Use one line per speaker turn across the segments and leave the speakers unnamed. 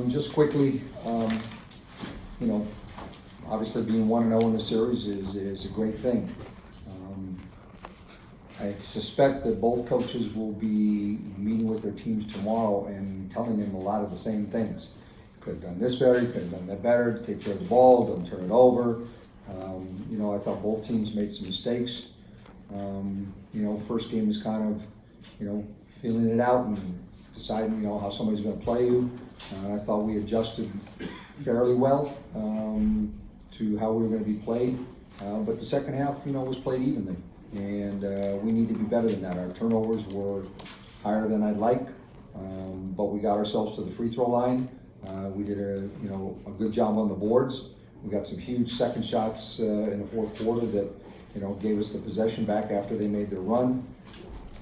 Just quickly, you know, obviously being 1-0 in the series is a great thing. I suspect that both coaches will be meeting with their teams tomorrow and telling them a lot of the same things. You could have done this better, you could have done that better, take care of the ball, don't turn it over. You know, I thought both teams made some mistakes. You know, first game is kind of, you know, feeling it out and deciding, you know, how somebody's going to play you. I thought we adjusted fairly well to how we were going to be played. But the second half, you know, was played evenly. And we need to be better than that. Our turnovers were higher than I'd like, but we got ourselves to the free throw line. We did a good job on the boards. We got some huge second shots in the fourth quarter that, you know, gave us the possession back after they made their run.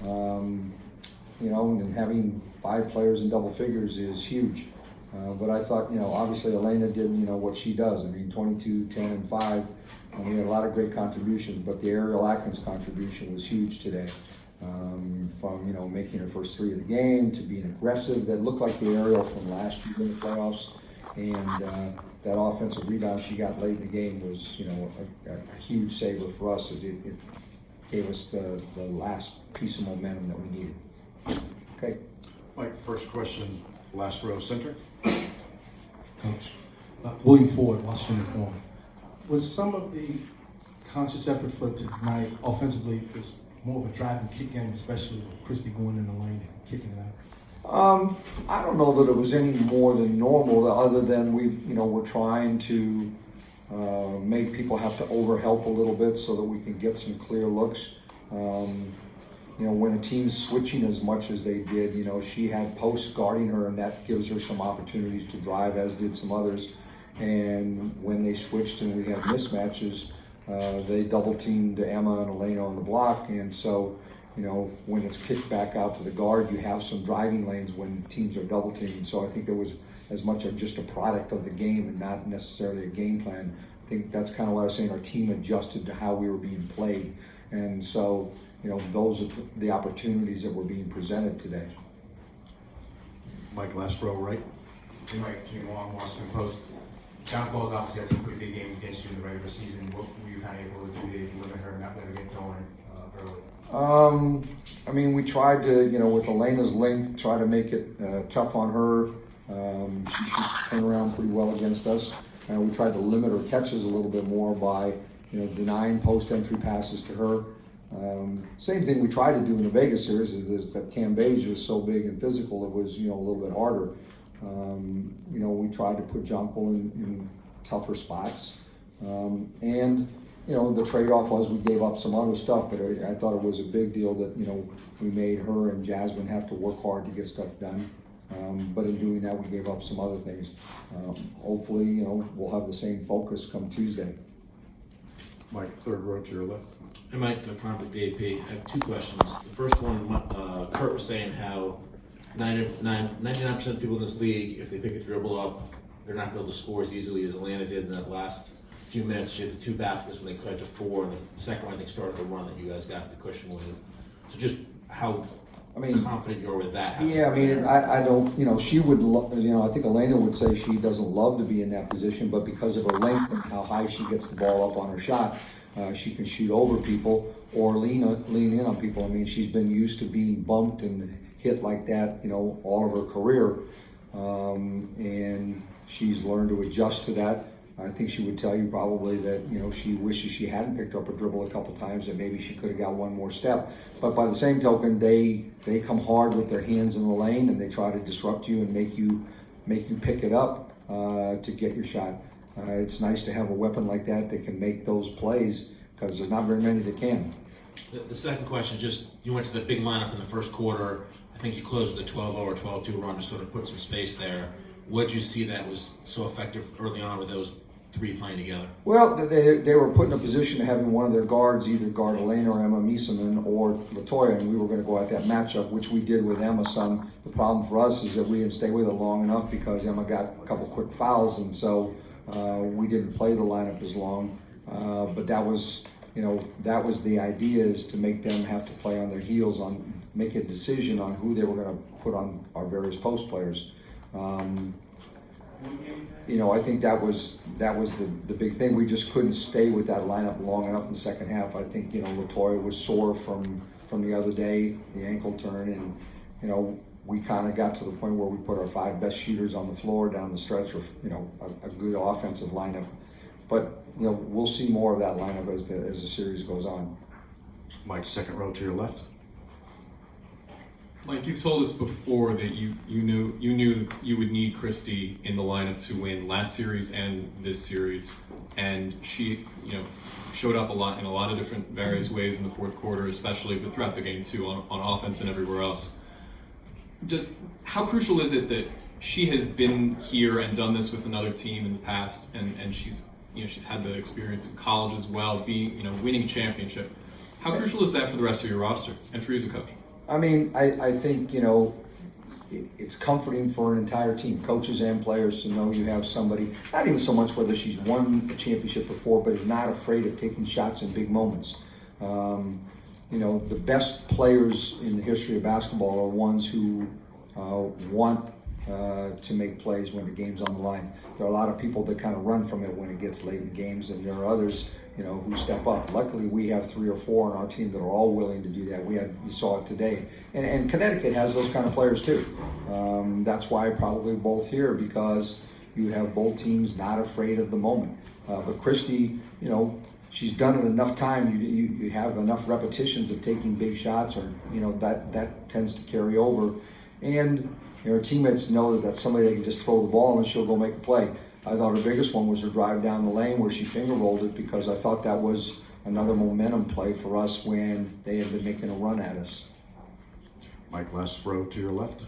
You know, and having 5 players in double figures is huge. But I thought, you know, obviously Elena did, you know, what she does. I mean, 22, 10, and 5. And we had a lot of great contributions, but the Ariel Atkins contribution was huge today. From, you know, making her first 3 of the game to being aggressive. That looked like the Ariel from last year in the playoffs. And that offensive rebound she got late in the game was, you know, a huge saver for us. It gave us the last piece of momentum that we needed. Okay.
Mike, first question, last row center.
Coach. William Ford, Washington Forum. Was some of the conscious effort for tonight offensively is more of a drive and kick game, especially with Christie going in the lane and kicking it out?
I don't know that it was any more than normal, other than we're trying to make people have to overhelp a little bit so that we can get some clear looks. You know, when a team's switching as much as they did, you know, she had posts guarding her, and that gives her some opportunities to drive, as did some others. And when they switched and we had mismatches, they double teamed Emma and Elena on the block. And so, you know, when it's kicked back out to the guard, you have some driving lanes when teams are double teaming. So I think there was as much of just a product of the game and not necessarily a game plan. I think that's kind of what I was saying. Our team adjusted to how we were being played. And so, you know, those are the opportunities that were being presented today.
Mike, last row right.
Hey Mike, Jim Wong, Washington Post. John Paul's obviously had some pretty big games against you in the regular season. What were you kind of able to do to limit her and not let her get going early?
I mean, we tried to, you know, with Elena's length, try to make it tough on her. She shoots the turnaround pretty well against us. We tried to limit her catches a little bit more by, you know, denying post-entry passes to her. Same thing we tried to do in the Vegas series is that Cam Beige is so big and physical, it was, you know, a little bit harder. You know, we tried to put Jonquil in tougher spots. And, you know, the trade-off was we gave up some other stuff, but I thought it was a big deal that, you know, we made her and Jasmine have to work hard to get stuff done. But in doing that, we gave up some other things. Hopefully, you know, we'll have the same focus come Tuesday.
Mike, third row to your left.
Hey Mike, the Chronicle with the AP. I have 2 questions. The first one, Kurt was saying how 99% of people in this league, if they pick a dribble up, they're not going to be able to score as easily as Atlanta did in that last few minutes. She had the 2 baskets when they cut to 4, and the second one, I think, started the run that you guys got the cushion with. So just how confident you're with that?
Yeah, I mean, I don't, you know, she would, you know, I think Elena would say she doesn't love to be in that position, but because of her length and how high she gets the ball up on her shot, she can shoot over people or lean in on people. I mean, she's been used to being bumped and hit like that, you know, all of her career, and she's learned to adjust to that. I think she would tell you probably that, you know, she wishes she hadn't picked up a dribble a couple times, and maybe she could have got one more step. But by the same token, they come hard with their hands in the lane, and they try to disrupt you and make you pick it up to get your shot. It's nice to have a weapon like that can make those plays, because there's not very many that can.
The second question, just you went to the big lineup in the first quarter. I think you closed with a 12-0 or 12-2 run to sort of put some space there. What did you see that was so effective early on with those 3 playing together?
Well, they were put in a position of having one of their guards either guard Elena or Emma Miesemann or Latoya, and we were going to go at that matchup, which we did with Emma some. The problem for us is that we didn't stay with her long enough because Emma got a couple quick fouls, and so we didn't play the lineup as long. But that was, you know, that was the idea, is to make them have to play on their heels, make a decision on who they were going to put on our various post players. I think that was the big thing. We just couldn't stay with that lineup long enough in the second half. I think Latoya was sore from the other day, the ankle turn, and we kind of got to the point where we put our 5 best shooters on the floor down the stretch, with a good offensive lineup. But we'll see more of that lineup as the series goes on.
Mike, second row to your left.
Mike, you've told us before that you knew you would need Christy in the lineup to win last series and this series, and she showed up a lot in a lot of different various ways in the fourth quarter, especially, but throughout the game too, on offense and everywhere else. How crucial is it that she has been here and done this with another team in the past, and she's had the experience in college as well, winning a championship? How crucial is that for the rest of your roster and for you as a coach?
I mean, I think, it's comforting for an entire team, coaches and players, to know you have somebody, not even so much whether she's won a championship before, but is not afraid of taking shots in big moments. The best players in the history of basketball are ones who want to make plays when the game's on the line. There are a lot of people that kind of run from it when it gets late in games, and there are others who step up. Luckily, we have 3 or 4 on our team that are all willing to do that. You saw it today. And Connecticut has those kind of players too. That's why probably both here, because you have both teams not afraid of the moment. But Christy, she's done it enough time. You have enough repetitions of taking big shots, or that tends to carry over. And her teammates know that that's somebody that can just throw the ball and she'll go make a play. I thought her biggest one was her drive down the lane where she finger rolled it, because I thought that was another momentum play for us when they had been making a run at us.
Mike, last row to your left.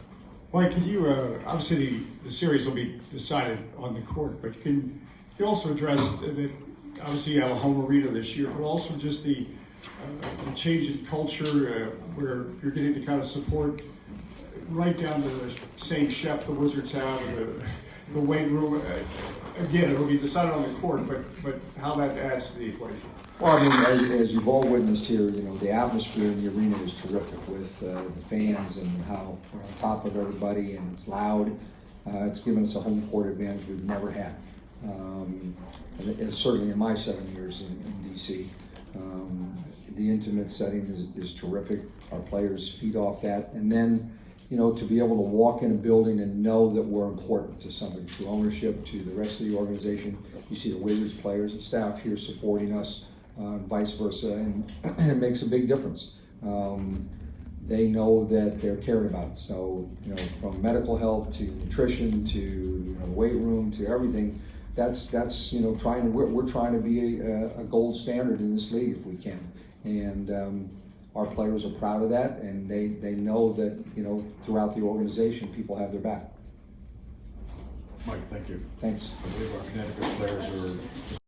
Mike, can you, obviously the series will be decided on the court, but can you also address that obviously you have a home arena this year, but also just the change in culture where you're getting the kind of support right down to the same chef the Wizards have, the weight room. Again, it will be decided on the court, but how that adds to the equation.
Well, I mean, as you've all witnessed here, the atmosphere in the arena is terrific with the fans and how we're on top of everybody, and it's loud. It's given us a home court advantage we've never had. And certainly in my 7 years in DC. The intimate setting is terrific. Our players feed off that. And then, to be able to walk in a building and know that we're important to somebody, to ownership, to the rest of the organization. You see the Wizards players and staff here supporting us, vice versa, and it makes a big difference. They know that they're cared about. So, from medical health to nutrition to the weight room to everything, that's we're trying to be a gold standard in this league if we can. And our players are proud of that, and they know that throughout the organization people have their back.
Mike, thank you.
Thanks.
I believe our Connecticut players are